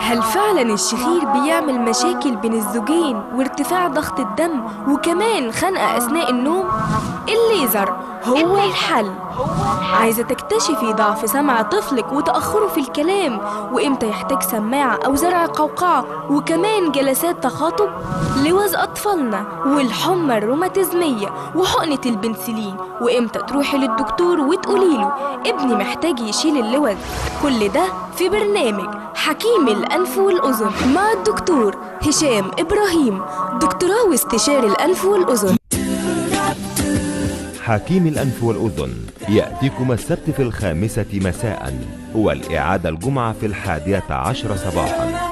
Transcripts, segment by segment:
هل فعلا الشخير بيعمل مشاكل بين الزوجين وارتفاع ضغط الدم وكمان خنقة أثناء النوم؟ الليزر هو الحل. عايزة تكتشفي ضعف سمع طفلك وتأخره في الكلام وإمتى يحتاج سماعة أو زرع قوقعة وكمان جلسات تخاطب؟ لوز أطفالنا والحمى الروماتيزمية وحقنة البنسلين وإمتى تروحي للدكتور وتقوليله ابني محتاج يشيل اللوز؟ كل ده في برنامج حكيم الأنف والأذن مع الدكتور هشام إبراهيم، دكتوراه واستشاري الأنف والأذن. حكيم الأنف والأذن يأتيكم السبت في 5 مساء والإعادة الجمعة في 11 صباحا.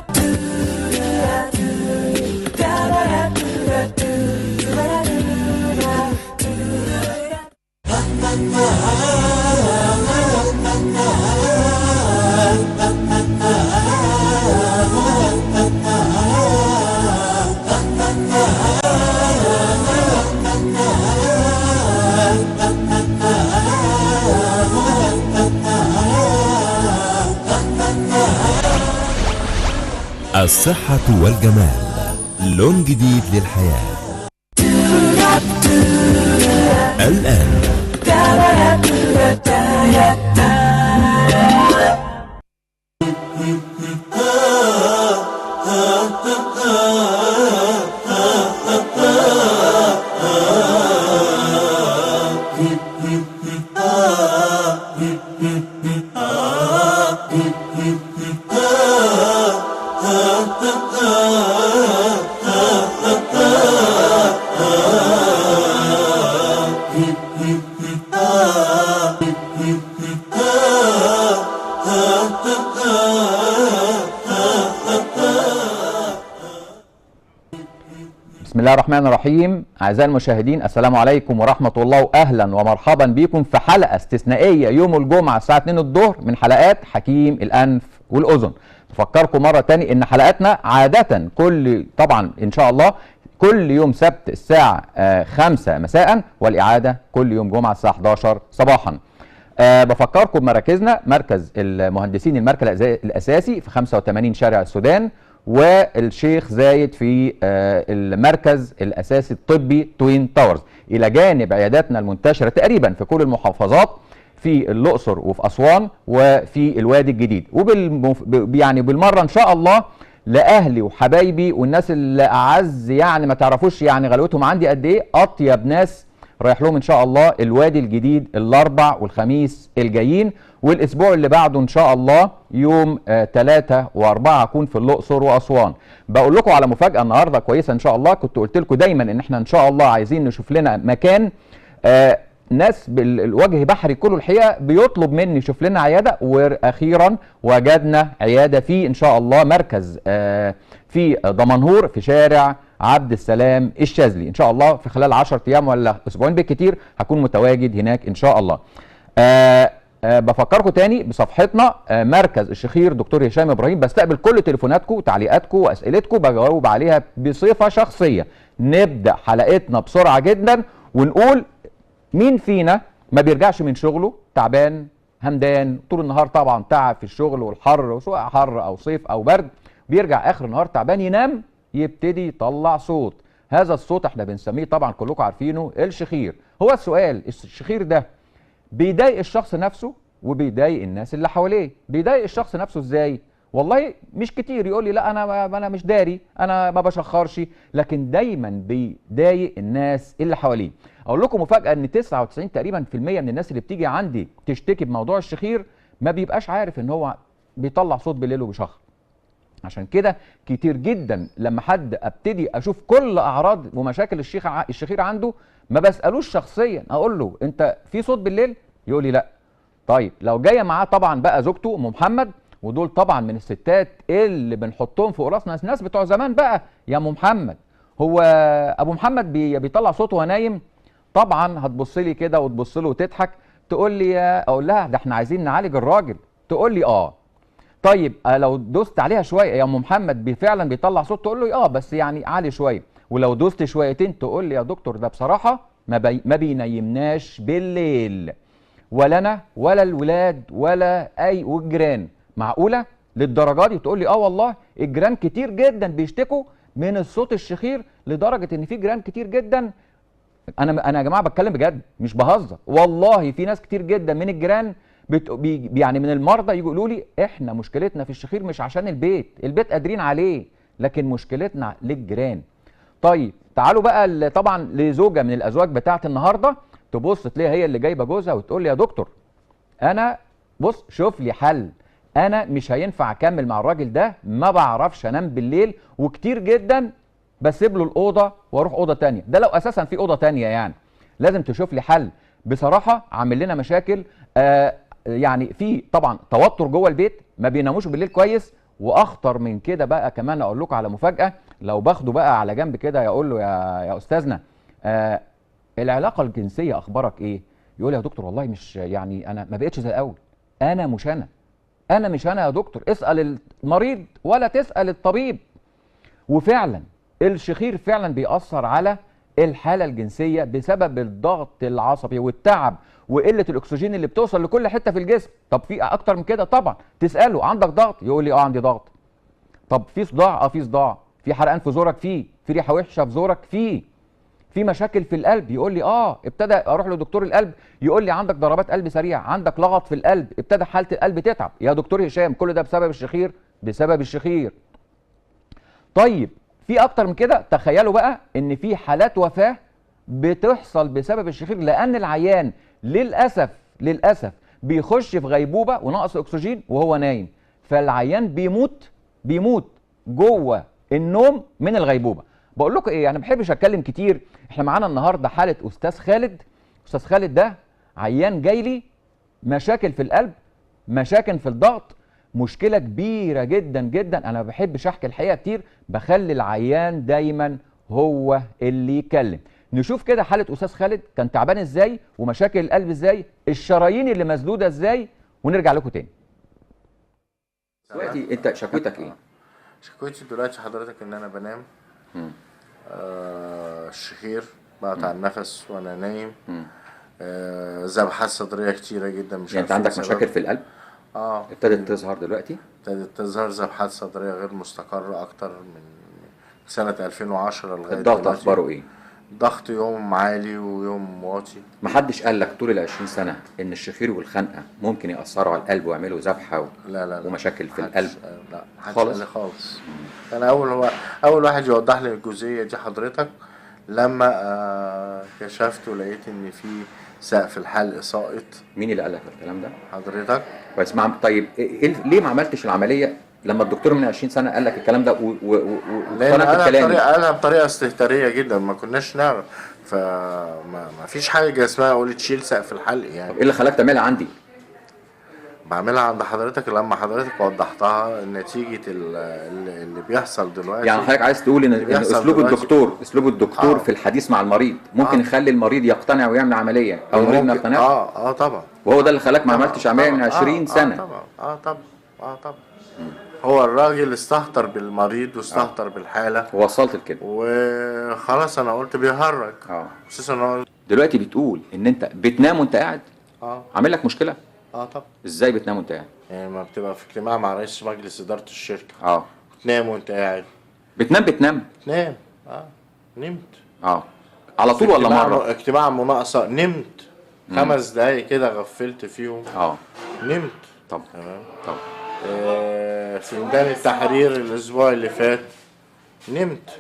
الصحة والجمال، لون جديد للحياة. الآن بسم الله الرحمن الرحيم. أعزائي المشاهدين، السلام عليكم ورحمة الله، وأهلا ومرحبا بكم في حلقة استثنائية يوم الجمعة الساعة 2 الظهر من حلقات حكيم الأنف والأذن. بفكركم مرة تاني إن حلقاتنا عادة طبعا إن شاء الله كل يوم سبت الساعة 5 مساء، والإعادة كل يوم جمعة الساعة 11 صباحا. بفكركم بمراكزنا: مركز المهندسين المركز الأساسي في 85 شارع السودان، والشيخ زايد في المركز الأساسي الطبي توين تاورز، إلى جانب عياداتنا المنتشرة تقريبا في كل المحافظات، في الأقصر وفي أسوان وفي الوادي الجديد. يعني بالمرة إن شاء الله لأهلي وحبايبي والناس اللي أعز، يعني ما تعرفوش يعني غلوتهم عندي قد إيه، أطيب ناس رايح لهم إن شاء الله الوادي الجديد الأربع والخميس الجايين، والأسبوع اللي بعده إن شاء الله يوم 3 و4 هكون في الأقصر وأسوان. بقول لكم على مفاجأة النهاردة كويسة إن شاء الله. كنت قلت لكم دايما إن إحنا إن شاء الله عايزين نشوف لنا مكان، ناس بالوجه بحري كله الحقيقة بيطلب مني شوف لنا عيادة، وأخيرا وجدنا عيادة في إن شاء الله مركز في دمنهور في شارع عبد السلام الشاذلي. إن شاء الله في خلال 10 أيام ولا أسبوعين بالكتير هكون متواجد هناك إن شاء الله. بفكركم تاني بصفحتنا مركز الشخير دكتور هشام إبراهيم. بستقبل كل تليفوناتكم وتعليقاتكم وأسئلتكم، بجاوب عليها بصفة شخصية. نبدأ حلقتنا بسرعة جدا ونقول مين فينا ما بيرجعش من شغله تعبان همدان طول النهار، طبعا تعب في الشغل والحر، وسواء حر أو صيف أو برد، بيرجع آخر النهار تعبان، ينام يبتدي يطلع صوت. هذا الصوت احنا بنسميه طبعا كلكم عارفينه الشخير. هو السؤال، الشخير ده بيضايق الشخص نفسه وبيضايق الناس اللي حواليه. بيضايق الشخص نفسه ازاي؟ والله مش كتير يقول لي لا انا مش داري، انا ما بشخرش، لكن دايما بيضايق الناس اللي حواليه. اقول لكم مفاجاه ان 99 تقريبا في المية من الناس اللي بتيجي عندي تشتكي بموضوع الشخير ما بيبقاش عارف ان هو بيطلع صوت بالليل وبيشخر. عشان كده كتير جدا لما حد ابتدي اشوف كل اعراض ومشاكل الشخير عنده ما بسالوش شخصيا، اقول له انت في صوت بالليل؟ يقول لي لا. طيب لو جايه معاه طبعا بقى زوجته ام محمد، ودول طبعا من الستات اللي بنحطهم في راسنا، ناس بتوع زمان بقى، يا ام محمد هو ابو محمد بيطلع صوت وهو نايم؟ طبعا هتبص لي كده وتبص له وتضحك، تقول لي اقول لها ده احنا عايزين نعالج الراجل، تقول لي اه. طيب لو دوست عليها شويه يا ام محمد فعلا بيطلع صوت؟ تقول له اه بس يعني عالي شويه. ولو دوست شويتين تقول لي يا دكتور ده بصراحه ما بينيمناش بالليل، ولا انا ولا الولاد ولا اي والجيران. معقوله؟ للدرجه دي؟ تقول لي اه والله الجيران كتير جدا بيشتكوا من الصوت الشخير، لدرجه ان في جيران كتير جدا، انا يا جماعه بتكلم بجد مش بهزر، والله في ناس كتير جدا من الجيران يعني من المرضى يجوا يقولوا لي احنا مشكلتنا في الشخير مش عشان البيت قادرين عليه، لكن مشكلتنا للجيران. طيب تعالوا بقى طبعا لزوجه من الازواج بتاعت النهارده، تبص تلاقيها هي اللي جايبه جوزها وتقول لي يا دكتور انا بص شوف لي حل، انا مش هينفع اكمل مع الراجل ده، ما بعرفش انام بالليل وكتير جدا بسيب له الاوضه واروح اوضه تانية، ده لو اساسا في اوضه تانية يعني، لازم تشوف لي حل. بصراحه عامل لنا مشاكل، يعني في طبعا توتر جوه البيت، ما بيناموش بالليل كويس، واخطر من كده بقى كمان اقول لكم على مفاجاه، لو باخده بقى على جنب كده يقول له يا استاذنا العلاقه الجنسيه اخبارك ايه؟ يقول لي يا دكتور والله مش يعني انا ما بقتش زي الاول، انا مش انا يا دكتور، اسال المريض ولا تسال الطبيب. وفعلا الشخير فعلا بيأثر على الحاله الجنسيه بسبب الضغط العصبي والتعب وقله الاكسجين اللي بتوصل لكل حته في الجسم. طب في اكتر من كده طبعا، تساله عندك ضغط؟ يقول لي اه عندي ضغط. طب في صداع؟ اه في صداع. في حرقان في زورك؟ في ريحه وحشه في زورك؟ في مشاكل في القلب؟ يقول لي اه. ابتدى اروح لدكتور القلب يقول لي عندك ضربات قلب سريعه، عندك لغط في القلب، ابتدى حاله القلب تتعب. يا دكتور هشام كل ده بسبب الشخير، بسبب الشخير. طيب في اكتر من كده، تخيلوا بقى ان في حالات وفاه بتحصل بسبب الشخير، لان العيان للاسف بيخش في غيبوبه ونقص اكسجين وهو نايم، فالعيان بيموت جوه النوم من الغيبوبه. بقول لكم ايه، انا ما بحبش اتكلم كتير، احنا معانا النهارده حاله استاذ خالد. استاذ خالد ده عيان جاي لي مشاكل في القلب، مشاكل في الضغط، مشكله كبيره جدا جدا. انا ما بحبش احكي الحقيقه كتير، بخلي العيان دايما هو اللي يتكلم. نشوف كده حاله استاذ خالد كان تعبان ازاي، ومشاكل القلب ازاي، الشرايين اللي مسدوده ازاي، ونرجع لكم تاني. دلوقتي انت شكوتك ايه؟ شكوتي دلوقتي حضرتك ان انا بنام، الشخير بقطع النفس وانا نايم، ذبحات صدريه كتيره جدا. مش يعني انت عندك مشاكل في القلب؟ ابتدت تظهر دلوقتي؟ ابتدت تظهر ذبحات صدريه غير مستقره اكتر من سنه 2010 لغايه الضغط دلوقتي. اخباره ايه؟ ضغط يوم عالي ويوم واطي. محدش قال لك طول ال 20 سنه ان الشخير والخنقه ممكن ياثروا على القلب ويعملوا ذبحه لا ومشاكل في القلب؟ لا محدش خالص؟ قال لي خالص. انا اول واحد يوضح لي الجزئيه دي حضرتك لما كشفت ولقيت ان في سقف الحلق ساقط. مين اللي قال لك الكلام ده؟ حضرتك. كويس. طيب ليه ما عملتش العمليه لما الدكتور من 20 سنه قال لك الكلام ده لان قالها بطريقه استهتاريه جدا، ما كناش نعرف، فما فيش حاجه اسمها اقول تشيل سقف الحلق يعني. طب ايه اللي خلاك تعملها عندي؟ بعملها عند حضرتك لما حضرتك وضحتها نتيجه اللي بيحصل دلوقتي. يعني حضرتك عايز تقول ان اسلوب الدكتور في الحديث مع المريض ممكن يخلي المريض يقتنع ويعمل عمليه او المريض ما يقتنعش؟ طبعا. وهو ده اللي خلاك ما عملتش عمليه من 20 سنه؟ طبعا. هو الراجل استهتر بالمريض واستهتر بالحاله، ووصلت لكده وخلاص انا قلت بيهرج. خصوصا دلوقتي بتقول ان انت بتنام وانت قاعد؟ عامل لك مشكله؟ طبعا. ازاي بتنام وانت قاعد؟ يعني ما بتبقى في اجتماع مع رئيس مجلس اداره الشركه تنام وانت قاعد؟ بتنام تنام. نمت. على طول ولا مره؟ اجتماع مناقصه نمت 5 دقايق كده غفلت فيهم. نمت. طب في ميدان التحرير الاسبوع اللي فات نمت.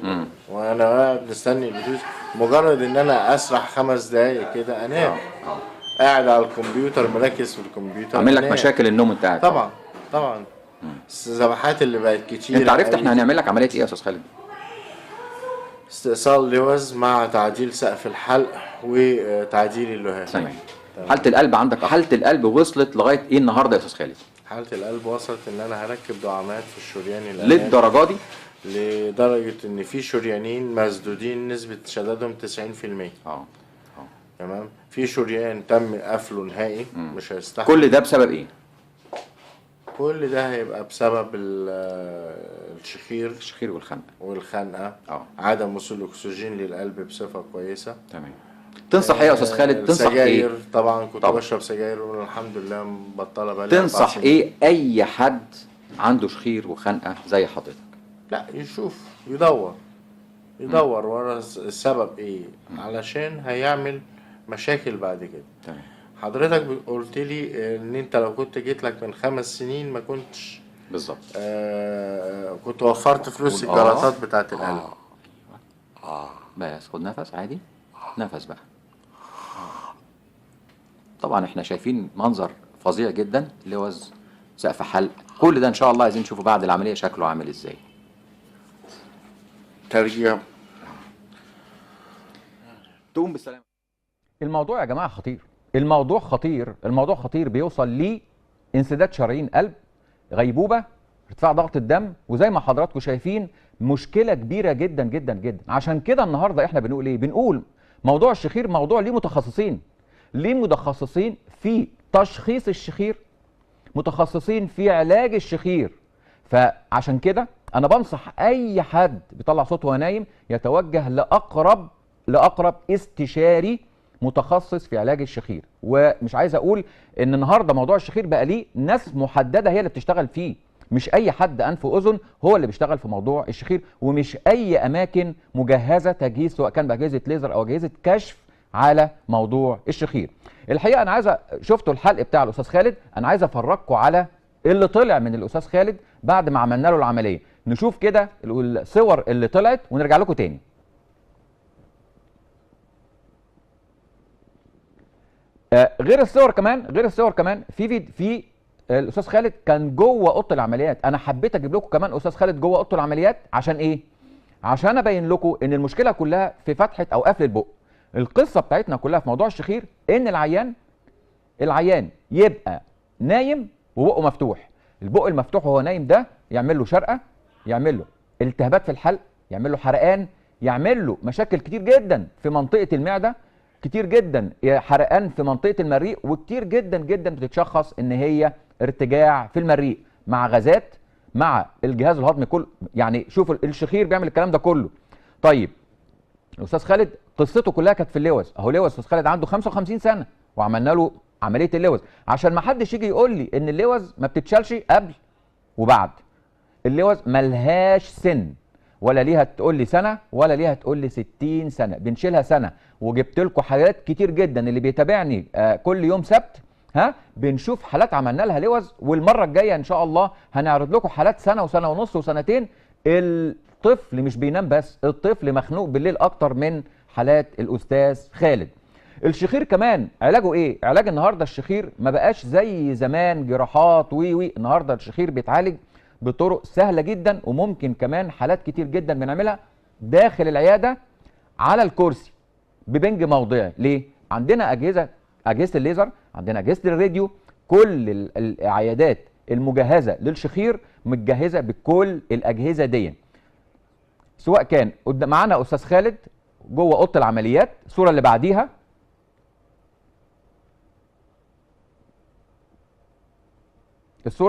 وانا قاعد مستني الاتوبيس، مجرد ان انا اسرح 5 دقايق كده انام. قاعد على الكمبيوتر مركز في الكمبيوتر. عامل لك مشاكل النوم وانت قاعد؟ طبعا. الذبحات اللي بقت كتير. انت عرفت احنا هنعمل لك عمليه ايه يا استاذ خالد؟ استئصال لوز مع تعديل سقف الحلق وتعديل اللهاب. حاله القلب عندك، حاله القلب وصلت لغايه ايه النهارده يا استاذ خالد؟ حاله القلب وصلت ان انا هركب دعامات في الشريان الامامي. للدرجه دي؟ لدرجه ان في شريانين مسدودين نسبه شدادهم 90%. تمام. في شريان تم قفله نهائي مش هيستحمل. كل ده بسبب ايه؟ كل ده هيبقى بسبب الشخير والخنقه. عدم وصول اكسجين للقلب بصفه كويسه. تمام. تنصح ايه يا استاذ خالد؟ تنصح ايه؟ طبعا كنت بشرب سجاير والحمد لله مبطله بقالي 4 سنين. تنصح ايه اي حد عنده شخير وخنقه زي حضرتك؟ لا، يشوف، يدور ورا السبب ايه، علشان هيعمل مشاكل بعد كده. تمام. حضرتك قلت لي ان انت لو كنت جيت لك من 5 سنين ما كنتش بالظبط. كنت وفرت فلوس الجلطات بتاعت القلب. بس خد نفس عادي، نفس بقى. طبعا احنا شايفين منظر فظيع جدا، لوز، سقف حلق، كل ده ان شاء الله عايزين نشوفه بعد العمليه شكله عامل ازاي. ترجيع. تقوم بالسلامه. الموضوع يا جماعه خطير، الموضوع خطير، الموضوع خطير، بيوصل لانسداد شرايين قلب، غيبوبه، ارتفاع ضغط الدم، وزي ما حضراتكم شايفين مشكله كبيره جدا جدا جدا. عشان كده النهارده احنا بنقول ايه؟ بنقول موضوع الشخير موضوع ليه متخصصين، ليه متخصصين في تشخيص الشخير، متخصصين في علاج الشخير. فعشان كده انا بنصح اي حد بيطلع صوته وهو نايم يتوجه لاقرب استشاري متخصص في علاج الشخير. ومش عايز اقول ان النهارده موضوع الشخير بقى ليه ناس محدده هي اللي بتشتغل فيه، مش اي حد انف واذن هو اللي بيشتغل في موضوع الشخير، ومش اي اماكن مجهزه تجهيز سواء كان باجهزه ليزر او اجهزه كشف على موضوع الشخير. الحقيقه انا عايز شفتوا الحلق بتاع الاستاذ خالد، انا عايز افرجكم على اللي طلع من الاستاذ خالد بعد ما عملنا له العمليه. نشوف كده الصور اللي طلعت ونرجع لكم تاني. غير الصور كمان في الاستاذ خالد كان جوه اوضه العمليات. انا حبيت اجيب لكم كمان استاذ خالد جوه اوضه العمليات عشان ايه؟ عشان ابين لكم ان المشكله كلها في فتحه او قفل البق. القصه بتاعتنا كلها في موضوع الشخير ان العيان يبقى نايم وبقه مفتوح. البق المفتوح وهو نايم ده يعمل له شرقه، يعمل له التهابات في الحلق، يعمل له حرقان، يعمل له مشاكل كتير جدا في منطقه المعده، كتير جدا حرقان في منطقه المريء، وكتير جدا جدا بتتشخص ان هي ارتجاع في المريء مع غازات مع الجهاز الهضمي كله. يعني شوف الشخير بيعمل الكلام ده كله. طيب الاستاذ خالد قصته كلها كانت في اللوز. اهو لوز الاستاذ خالد عنده 55 سنه وعملنا له عمليه اللوز، عشان ما حدش يجي يقول لي ان اللوز ما بتتشالش قبل وبعد. اللوز ملهاش سن، ولا ليها تقول لي سنه ولا ليها تقول لي 60 سنه، بنشيلها سنه. وجبت لكم حالات كتير جدا، اللي بيتابعني كل يوم سبت بنشوف حالات عملنا لها لوز، والمره الجايه ان شاء الله هنعرض لكم حالات سنه وسنه ونص وسنتين. الطفل مش بينام بس، الطفل مخنوق بالليل اكتر من حالات الاستاذ خالد. الشخير كمان علاجه ايه؟ علاج النهارده الشخير ما بقاش زي زمان جراحات النهارده الشخير بيتعالج بطرق سهله جدا، وممكن كمان حالات كتير جدا بنعملها داخل العياده على الكرسي ببنج موضعي. ليه؟ عندنا اجهزه الليزر، عندنا اجهزه الراديو، كل العيادات المجهزه للشخير متجهزه بكل الاجهزه دي. سواء كان معانا استاذ خالد جوه اوضه العمليات. الصوره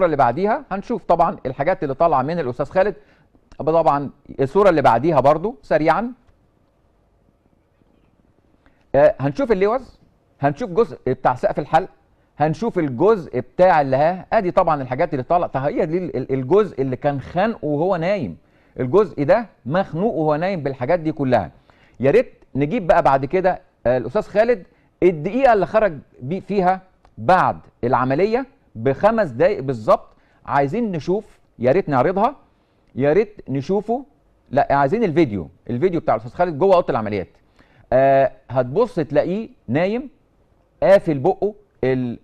اللي بعديها هنشوف طبعا الحاجات اللي طالعه من الاستاذ خالد. طبعا الصوره اللي بعديها برضو سريعا هنشوف اللوز، هنشوف جزء بتاع سقف الحلق، هنشوف الجزء بتاع ادي طبعا الحاجات اللي طالعه. فهي دي الجزء اللي كان خانقه وهو نايم، الجزء ده مخنوق وهو نايم بالحاجات دي كلها. يا ريت نجيب بقى بعد كده الاستاذ خالد الدقيقه اللي خرج فيها بعد العمليه ب5 دقائق بالظبط. عايزين نشوف، يا ريت نعرضها، يا ريت نشوفه. لا، عايزين الفيديو بتاع الاستاذ خالد جوه اوضه العمليات. هتبص تلاقيه نايم قافل بقه،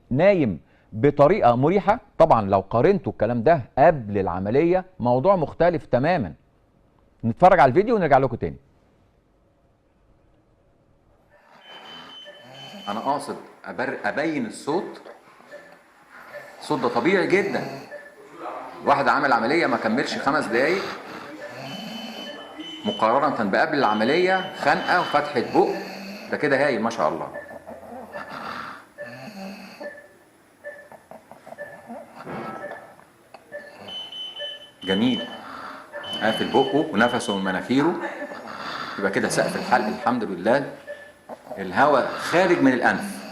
نايم بطريقه مريحه. طبعا لو قارنتوا الكلام ده قبل العمليه موضوع مختلف تماما. نتفرج على الفيديو ونرجع لكم تاني. انا قاصد ابين الصوت ده طبيعي جدا. واحد عامل عمليه ما كملش 5 دقايق مقارنه بقبل العمليه، خنقه وفتحه بق، ده كده هايل ما شاء الله. جميل، قافل بقه ونفسه من مناخيره، يبقى كده سقف الحلق الحمد لله الهواء خارج من الانف.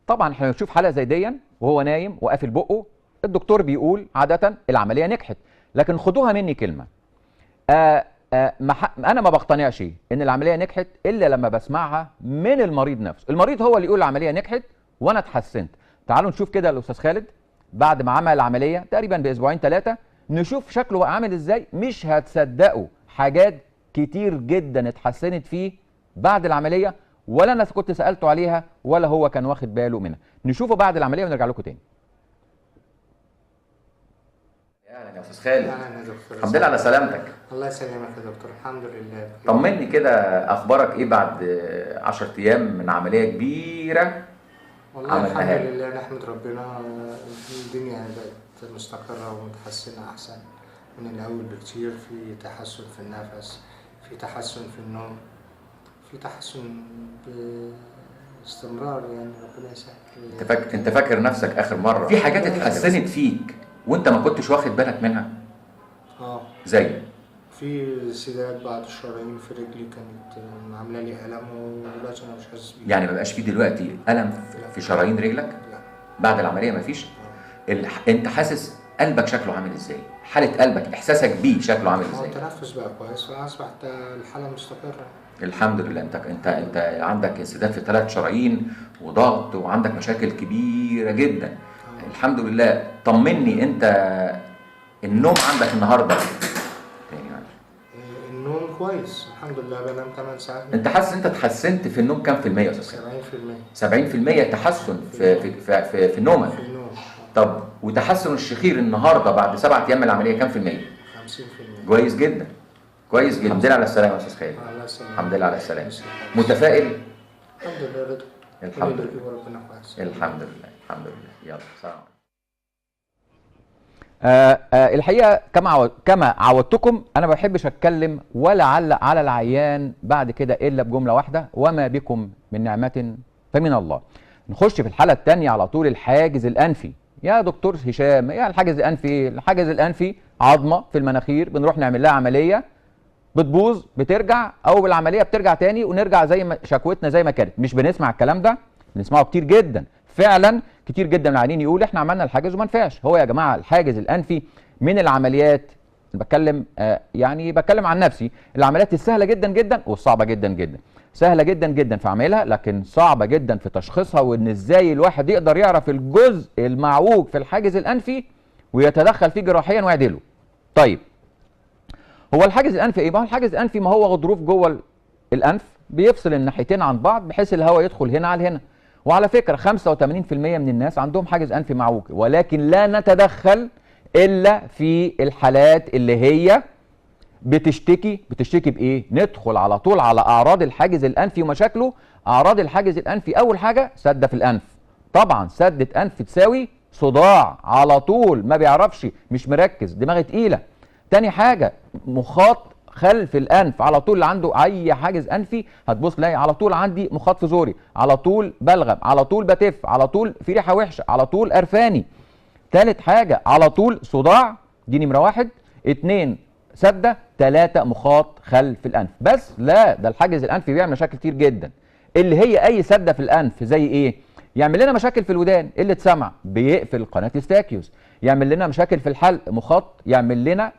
طبعا احنا بنشوف حاله زي دي وهو نايم وقافل بقه، الدكتور بيقول عاده العمليه نجحت، لكن خدوها مني كلمه، انا ما بقتنعش ان العمليه نجحت الا لما بسمعها من المريض نفسه. المريض هو اللي يقول العمليه نجحت وانا اتحسنت. تعالوا نشوف كده الاستاذ خالد بعد ما عمل العمليه تقريبا باسبوعين 3، نشوف شكله بقى عامل ازاي. مش هتصدقوا حاجات كتير جدا اتحسنت فيه بعد العمليه، ولا انا كنت سالته عليها ولا هو كان واخد باله منها. نشوفه بعد العمليه ونرجع لكم تاني. اهلا يا استاذ خالد. اهلا يا دكتور. الحمد لله على سلامتك. الله يسلمك يا دكتور. الحمد لله. طمني كده، اخبارك ايه بعد 10 ايام من عمليه كبيره؟ والله الحمد لله، نحمد ربنا. الدنيا بقت مستقره ومتحسنه احسن من الاول بكتير. في تحسن في النفس، في تحسن في النوم، في تحسن باستمرار، يعني ربنا يسهل. انت فاكر نفسك اخر مره في حاجات اتحسنت فيك وانت ما كنتش واخد بالك منها؟ زي في سداد بعض الشرايين في رجلي كانت عامله لي الم، ودلوقتي انا مش حاسس بيه. يعني ما بقاش في دلوقتي الم في شرايين رجلك؟ لا. بعد العمليه ما فيش؟ انت حاسس قلبك شكله عامل ازاي؟ حاله قلبك احساسك بيه شكله عامل ازاي؟ التنفس بقى كويس، فاصبحت الحاله مستقره. الحمد لله. انت عندك انسداد في 3 شرايين وضغط وعندك مشاكل كبيره جدا. الحمد لله. طمني انت، النوم عندك النهارده النوم كويس الحمد لله، بنام 8 ساعات. انت حاسس انت اتحسنت في النوم كام في المية يا استاذ؟ 70% تحسن في نومك. في النوم. طب وتحسن الشخير النهارده بعد 7 ايام من العمليه كام في المية؟ 50%. كويس جدا. كويس جدا. الحمد لله على السلامه يا استاذ خالد. الله يسلمك. الحمد لله على السلامه. متفائل؟ الحمد لله رضا. الحمد لله. ربنا كويس. الحمد لله. الحمد لله. يلا سلام. الحقيقه كما عودتكم انا ما بحبش اتكلم ولا اعلق على العيان بعد كده الا بجمله واحده: وما بكم من نعمه فمن الله. نخش في الحاله الثانيه على طول، الحاجز الانفي. يا دكتور هشام، يعني الحاجز الانفي، الحاجز الانفي عظمه في المناخير بنروح نعمل لها عمليه بتبوظ بترجع، او بالعمليه بترجع تاني ونرجع زي ما شكوتنا زي ما كانت. مش بنسمع الكلام ده؟ بنسمعه كتير جدا فعلا. كتير جدا من العيانين يقول احنا عملنا الحاجز وما نفعش. هو يا جماعه الحاجز الانفي من العمليات، بتكلم عن نفسي، العمليات السهله جدا جدا والصعبه جدا جدا. سهله جدا جدا في عملها، لكن صعبه جدا في تشخيصها، وان ازاي الواحد يقدر يعرف الجزء المعوج في الحاجز الانفي ويتدخل فيه جراحيا ويعدله. طيب هو الحاجز الانفي ايه؟ ما هو الحاجز الانفي ما هو غضروف جوه الانف بيفصل الناحيتين عن بعض بحيث الهواء يدخل هنا على هنا. وعلى فكره 85% من الناس عندهم حاجز انفي معوج، ولكن لا نتدخل الا في الحالات اللي هي بتشتكي بايه؟ ندخل على طول على اعراض الحاجز الانفي ومشاكله. اعراض الحاجز الانفي اول حاجه سده في الانف. طبعا سده انف تساوي صداع على طول، ما بيعرفش، مش مركز، دماغه تقيله. تاني حاجه مخاط خلف الانف على طول. اللي عنده اي حاجز انفي هتبص تلاقي على طول عندي مخاط في زوري، على طول بلغم، على طول بتف، على طول في ريحه وحشه، على طول قرفاني. تالت حاجه على طول صداع، دي نمره 1. 2 سده. 3 مخاط خلف الانف. بس لا، ده الحاجز الانفي بيعمل مشاكل كتير جدا، اللي هي اي سده في الانف. زي ايه؟ يعمل لنا مشاكل في الودان، قله سمع، بيقفل قناه الاستاكيوس. يعمل لنا مشاكل في الحلق، مخاط يعمل لنا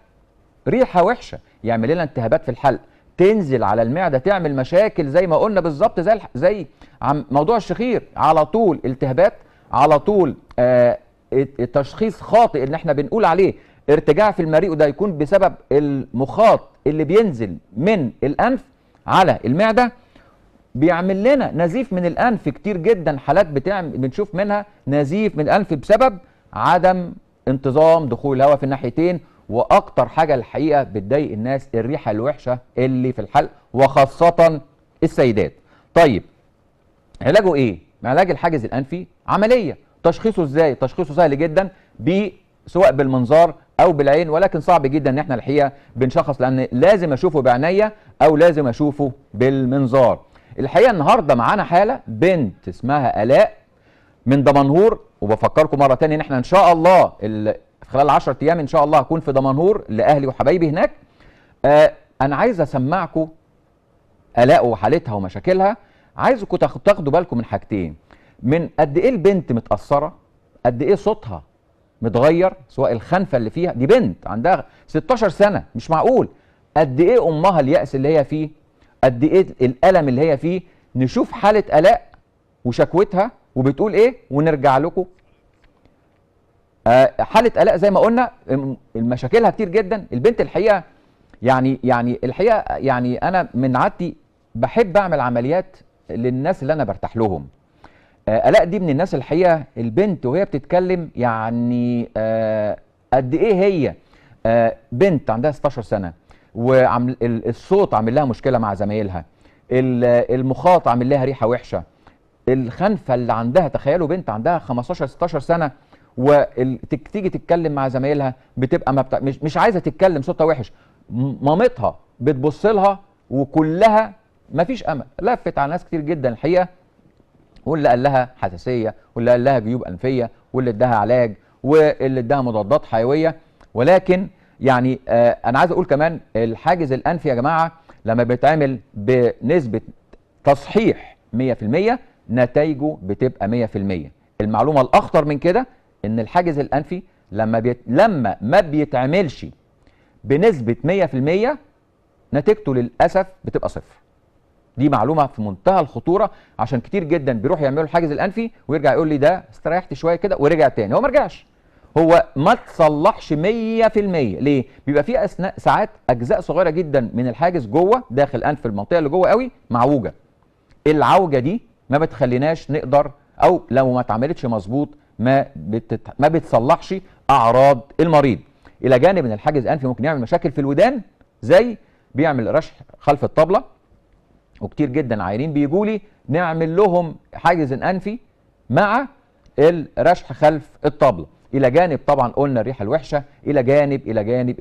ريحه وحشه، يعمل لنا التهابات في الحلق، تنزل على المعده تعمل مشاكل زي ما قلنا بالظبط، زي موضوع الشخير، على طول التهابات، على طول التشخيص خاطئ ان احنا بنقول عليه ارتجاع في المريء، وده يكون بسبب المخاط اللي بينزل من الانف على المعده، بيعمل لنا نزيف من الانف. كتير جدا حالات بنشوف منها نزيف من الانف بسبب عدم انتظام دخول الهواء في الناحيتين. واكتر حاجه الحقيقه بتضايق الناس الريحه الوحشه اللي في الحلق، وخاصه السيدات. طيب علاجه ايه؟ علاج الحاجز الانفي عمليه. تشخيصه ازاي؟ تشخيصه سهل جدا، سواء بالمنظار او بالعين، ولكن صعب جدا ان احنا الحقيقه بنشخص، لان لازم اشوفه بعينيا او لازم اشوفه بالمنظار. الحقيقه النهارده معانا حاله بنت اسمها الاء من دمنهور، وبفكركم مره ثانيه ان احنا ان شاء الله خلال 10 ايام ان شاء الله هكون في دمنهور لاهلي وحبايبي هناك. انا عايز اسمعكم الاء وحالتها ومشاكلها. عايزكم تاخدوا بالكم من حاجتين. من قد ايه البنت متاثره، قد ايه صوتها متغير، سواء الخنفه اللي فيها، دي بنت عندها 16 سنه، مش معقول. قد ايه امها اليأس اللي هي فيه، قد ايه الالم اللي هي فيه. نشوف حاله الاء وشكوتها وبتقول ايه ونرجع لكم. حاله الاء زي ما قلنا مشاكلها كتير جدا. البنت الحقيقه يعني الحقيقه يعني انا من عادتي بحب اعمل عمليات للناس اللي انا برتاح لهم. الاء دي من الناس الحقيقه، البنت وهي بتتكلم يعني قد ايه هي بنت عندها 16 سنه، والصوت عامل لها مشكله مع زمايلها، المخاط عامل لها ريحه وحشه، الخنفه اللي عندها، تخيلوا بنت عندها 15 16 سنه وتيجي تتكلم مع زمايلها بتبقى مش عايزه تتكلم، صوتها وحش. مامتها بتبص لها وكلها مفيش امل. لفت على ناس كتير جدا الحقيقه، واللي قال لها حساسيه، واللي قال لها جيوب انفيه، واللي اداها علاج، واللي اداها مضادات حيويه. ولكن يعني انا عايز اقول كمان الحاجز الانفي يا جماعه لما بيتعمل بنسبه تصحيح 100% نتائجه بتبقى 100%. المعلومه الاخطر من كده ان الحاجز الانفي لما ما بيتعملش بنسبه 100% نتيجته للاسف بتبقى صفر. دي معلومه في منتهى الخطوره، عشان كتير جدا بيروح يعملوا الحاجز الانفي ويرجع يقول لي ده استريحت شويه كده ورجع تاني. هو ما رجعش، هو ما تصلحش 100%. ليه؟ بيبقى في اثناء ساعات اجزاء صغيره جدا من الحاجز جوه داخل انف المنطقه اللي جوه قوي معوجه. العوجه دي ما بتخليناش نقدر، او لو ما اتعملتش مظبوط ما بتصلحش اعراض المريض. الى جانب ان الحاجز الانفي ممكن يعمل مشاكل في الودان، زي بيعمل رشح خلف الطبله، وكتير جدا عيانين بيجوا لي نعمل لهم حاجز انفي مع الرشح خلف الطبله. الى جانب طبعا قلنا الريحه الوحشه، الى جانب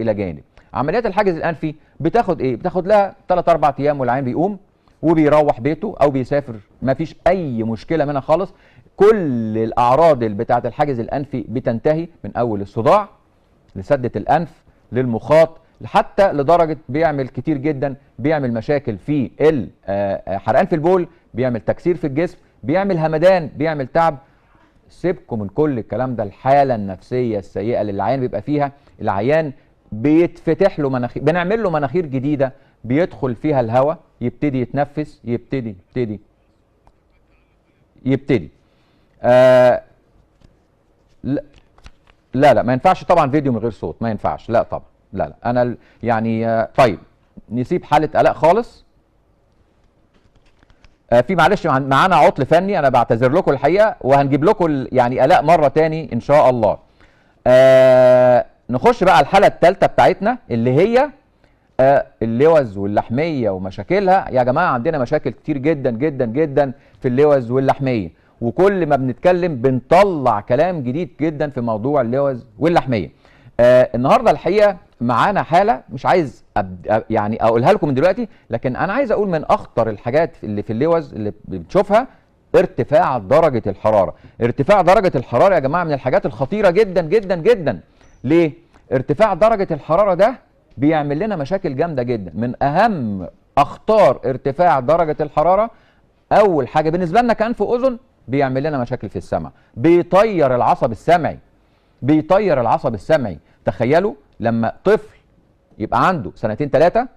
عمليات الحاجز الانفي بتاخد ايه؟ بتاخد لها 3 4 ايام والعيان بيقوم وبيروح بيته او بيسافر، ما فيش اي مشكله منها خالص. كل الاعراض اللي بتاعه الحاجز الانفي بتنتهي، من اول الصداع لسده الانف للمخاط، حتى لدرجه بيعمل كتير جدا، بيعمل مشاكل في حرقان في البول، بيعمل تكسير في الجسم، بيعمل همدان، بيعمل تعب. سيبكم من كل الكلام ده. الحاله النفسيه السيئه اللي العيان بيبقى فيها، العيان بيتفتح له مناخير، بنعمل له مناخير جديده بيدخل فيها الهواء، يبتدي يتنفس، يبتدي لا ما ينفعش طبعا فيديو من غير صوت، ما ينفعش، لا طبعا، لا انا يعني طيب نسيب حاله الاء خالص. في معلش معانا عطل فني، انا بعتذر لكم الحقيقه، وهنجيب لكم يعني الاء مره تاني ان شاء الله. نخش بقى على الحاله الثالثه بتاعتنا اللي هي اللوز واللحميه ومشاكلها. يا جماعه عندنا مشاكل كتير جدا جدا جدا في اللوز واللحميه، وكل ما بنتكلم بنطلع كلام جديد جدا في موضوع اللوز واللحميه. النهارده الحقيقه معانا حاله مش عايز يعني اقولها لكم من دلوقتي، لكن انا عايز اقول من اخطر الحاجات اللي في اللوز اللي بنشوفها ارتفاع درجه الحراره. ارتفاع درجه الحراره يا جماعه من الحاجات الخطيره جدا جدا جدا. ليه؟ ارتفاع درجه الحراره ده بيعمل لنا مشاكل جامده جدا. من اهم اخطار ارتفاع درجه الحراره، اول حاجه بالنسبه لنا كانف واذن، بيعمل لنا مشاكل في السمع، بيطير العصب السمعي. تخيلوا لما طفل يبقى عنده 2 3 سنين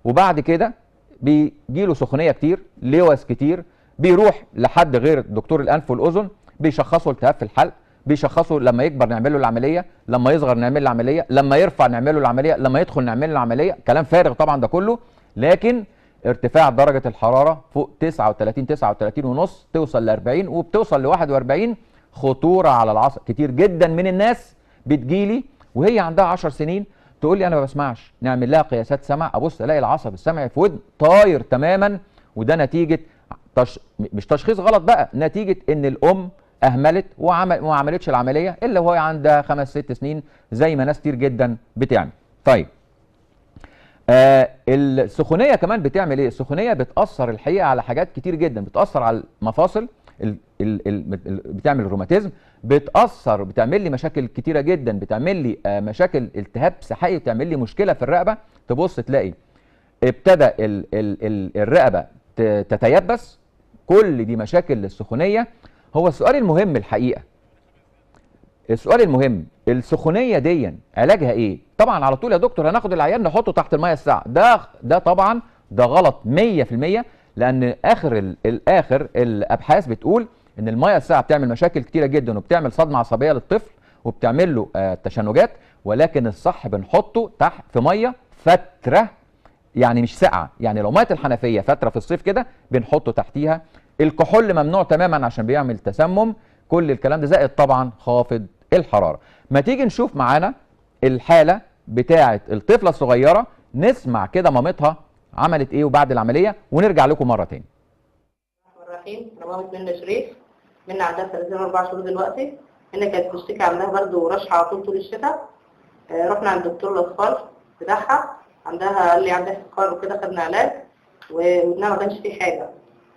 وبعد كده بيجيله سخونيه كتير، لوز كتير، بيروح لحد غير دكتور الانف والاذن، بيشخصوا التهاب في الحلق، بيشخصوا لما يكبر نعمل له العمليه، لما يصغر نعمل له العمليه، لما يرفع نعمل له العمليه، لما يدخل نعمل له العمليه. كلام فارغ طبعا ده كله. لكن ارتفاع درجه الحراره فوق 39 ونص، توصل ل 40 وبتوصل ل 41، خطوره على العصب. كتير جدا من الناس بتجيلي وهي عندها 10 سنين تقول لي انا ما بسمعش، نعمل لها قياسات سمع، ابص الاقي العصب السمعي في ودن طاير تماما. وده نتيجه مش تشخيص غلط بقى، نتيجه ان الام اهملت وما عملتش العمليه الا وهي عندها 5 6 سنين زي ما ناس كتير جدا بتعمل. طيب السخونيه كمان بتعمل ايه؟ السخونيه بتاثر الحقيقه على حاجات كتير جدا، بتاثر على المفاصل، بتعمل روماتيزم، بتعمل لي مشاكل كتيره جدا، بتعمل لي مشاكل التهاب سحائي، بتعمل لي مشكله في الرقبه. تبص تلاقي ابتدى الرقبه تتيبس. كل دي مشاكل للسخونيه هو السؤال المهم الحقيقه، السؤال المهم، السخونيه دي علاجها ايه؟ طبعا على طول يا دكتور هناخد العيان نحطه تحت الميه الساقعه، ده طبعا ده غلط 100%، لان اخر الابحاث بتقول ان الميه الساقعه بتعمل مشاكل كتيره جدا وبتعمل صدمه عصبيه للطفل وبتعمل له تشنجات، ولكن الصح بنحطه تحت في ميه فتره، يعني مش ساقعه، يعني لو ميه الحنفيه فتره في الصيف كده بنحطه تحتيها. الكحول ممنوع تماما عشان بيعمل تسمم، كل الكلام ده زائد طبعا خافض الحراره. ما تيجي نشوف معانا الحاله بتاعه الطفله الصغيره، نسمع كده مامتها عملت ايه وبعد العمليه ونرجع لكم مره تاني. الرحيم، انا مامة منى شريف. منى عندها 34 شهور دلوقتي. منى كانت بتشتكي عندها برد ورشحه على طول الشتاء. رحنا عند دكتور الاطفال بتاعها، قال لي عندها سكر وكده، خدنا علاج وودنها ما كانش فيه حاجه.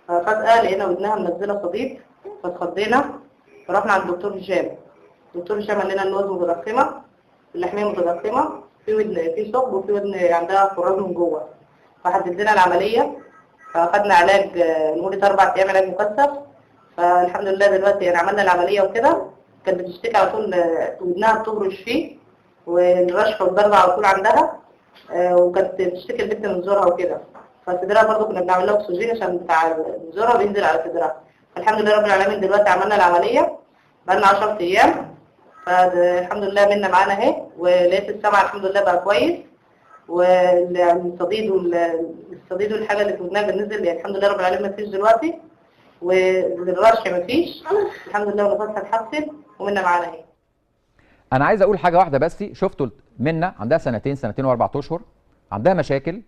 ففجاه لقينا ودنها منزله صديد فاتخضينا، فرحنا عند الدكتور هشام. الدكتور هشام قال لنا ان الوزن متضخمه، اللحميه متضخمه، في ودن في ثقب وفي ودن عندها فراغ من جوه، فحدد لنا العمليه. فاخدنا علاج لمده 4 ايام، علاج مكثف. فالحمد لله دلوقتي يعني عملنا العمليه وكده. كانت بتشتكي على طول ودنها بتهرش فيه والرشح والضرب على طول عندها، وكانت بتشتكي البنت من زورها وكده. فصدرها برضه كنا بنعمل لها اكسجين عشان بتاع زورها بينزل على صدرها. فالحمد لله رب العالمين دلوقتي عملنا العمليه بقالنا 10 ايام. فالحمد لله منا معانا اهي، ولقيت السمع الحمد لله بقى كويس، والصديد والحاجه اللي في ودنها بالنسبه يعني الحمد لله رب العالمين مفيش دلوقتي، والرش مفيش الحمد لله، ونفسها اتحسن ومنا معانا اهي. انا عايز اقول حاجه واحده بس، شفتوا منى عندها سنتين و4 اشهر، عندها مشاكل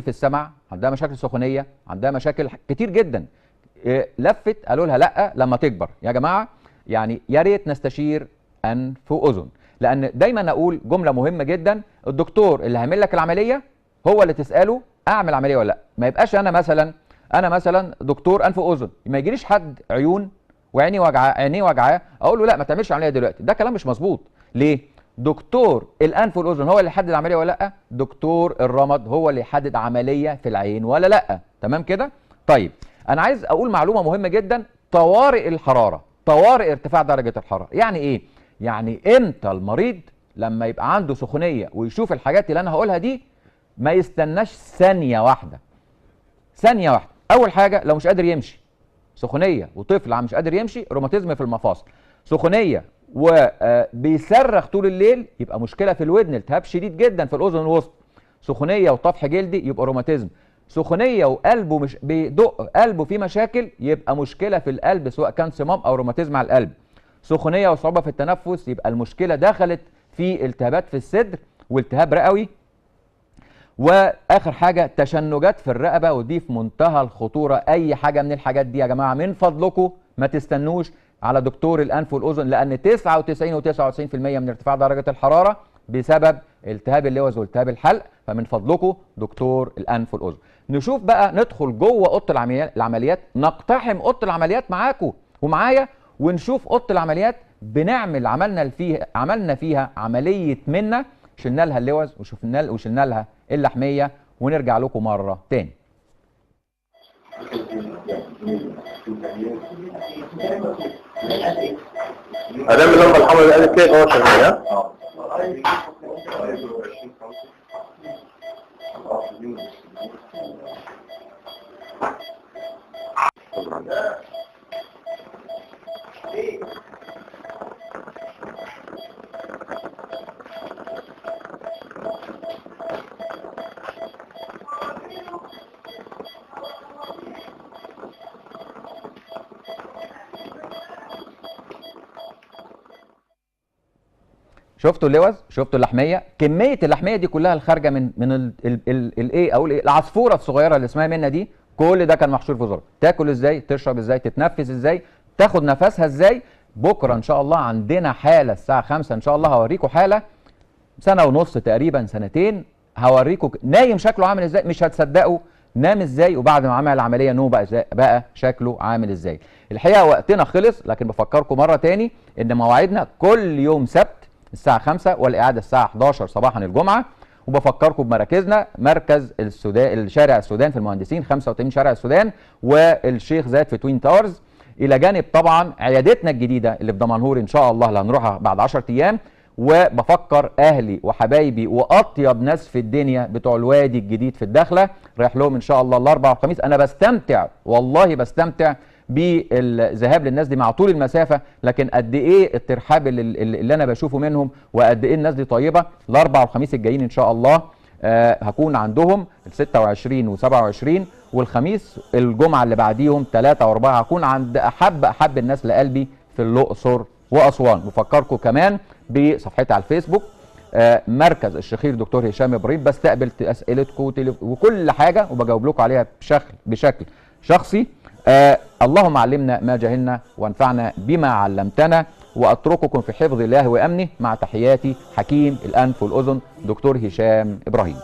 في السمع، عندها مشاكل سخونيه، عندها مشاكل كتير جدا. لفت قالوا لها لا لما تكبر. يا جماعه يعني يا ريت نستشير انف واذن، لان دايما اقول جمله مهمه جدا، الدكتور اللي هيعمل لك العمليه هو اللي تساله اعمل عمليه ولا لا. ما يبقاش انا مثلا دكتور انف واذن، ما يجيليش حد عيون وعينيه وجعاه اقول له لا ما تعملش عمليه دلوقتي، ده كلام مش مظبوط. ليه؟ دكتور الانف والاذن هو اللي يحدد عمليه ولا لا، دكتور الرمد هو اللي يحدد عمليه في العين ولا لا. تمام كده؟ طيب انا عايز اقول معلومه مهمه جدا، طوارئ الحراره، طوارئ ارتفاع درجه الحراره. يعني ايه؟ يعني امتى المريض لما يبقى عنده سخونيه ويشوف الحاجات اللي انا هقولها دي ما يستناش ثانيه واحده. اول حاجه لو مش قادر يمشي، سخونيه وطفل مش قادر يمشي، روماتيزم في المفاصل. سخونيه وبيصرخ طول الليل يبقى مشكله في الودن، التهاب شديد جدا في الاذن الوسطى. سخونيه وطفح جلدي يبقى روماتيزم. سخونيه وقلبه مش بيدق، قلبه فيه مشاكل يبقى مشكله في القلب، سواء كان صمام او روماتيزم على القلب. سخونيه وصعوبه في التنفس يبقى المشكله دخلت في التهابات في الصدر والتهاب رئوي. واخر حاجه تشنجات في الرقبه، ودي في منتهى الخطوره. اي حاجه من الحاجات دي يا جماعه من فضلكم ما تستنوش على دكتور الانف والاذن، لان 99.99% من ارتفاع درجه الحراره بسبب التهاب اللوز والتهاب الحلق. فمن فضلكم دكتور الانف والاذن. نشوف بقى، ندخل جوه اوضه العمليات، نقتحم اوضه العمليات معاكم ومعايا ونشوف اوضه العمليات بنعمل عملنا فيها عمليه منى، شلنا لها اللوز وشلنا لها اللحميه، ونرجع لكم مره تاني. ادام اللمبه الحمراء قالت كده هو شغال. شفتوا اللوز، شفتوا اللحميه، كميه اللحميه دي كلها الخارجه من الايه او العصفوره الصغيره اللي اسمها منى دي، كل ده كان محشور في زورها. تاكل ازاي، تشرب ازاي، تتنفس ازاي، تاخد نفسها ازاي. بكره ان شاء الله عندنا حاله الساعه 5 ان شاء الله، هوريكم حاله سنه ونص تقريبا سنتين، هوريكم نايم شكله عامل ازاي، مش هتصدقوا نام ازاي، وبعد ما عمل العمليه نوم بقى شكله عامل ازاي. الحقيقه وقتنا خلص، لكن بفكركم مره تاني ان مواعيدنا كل يوم سبت الساعه 5 والاعاده الساعه 11 صباحا الجمعه. وبفكركم بمراكزنا، مركز السودان، شارع السودان في المهندسين 85 شارع السودان، والشيخ زايد في توين تاورز. الى جانب طبعا عيادتنا الجديده اللي في دمنهور ان شاء الله اللي هنروحها بعد 10 ايام. وبفكر اهلي وحبايبي واطيب ناس في الدنيا بتوع الوادي الجديد في الداخله رايح لهم ان شاء الله الاربعاء والخميس. انا بستمتع والله بستمتع بالذهاب للناس دي مع طول المسافه، لكن قد ايه الترحاب اللي انا بشوفه منهم وقد ايه الناس دي طيبه. الاربعاء والخميس الجايين ان شاء الله هكون عندهم ال 26 و27، والخميس الجمعه اللي بعديهم 3 و4 هكون عند احب الناس لقلبي في الاقصر واسوان. بفكركم كمان بصفحتي على الفيسبوك مركز الشخير دكتور هشام ابراهيم، بستقبل اسئلتكم وكل حاجه وبجاوب لكم عليها بشكل شخصي. اللهم علمنا ما جهلنا وانفعنا بما علمتنا، واترككم في حفظ الله وامنه، مع تحياتي حكيم الانف والاذن دكتور هشام ابراهيم.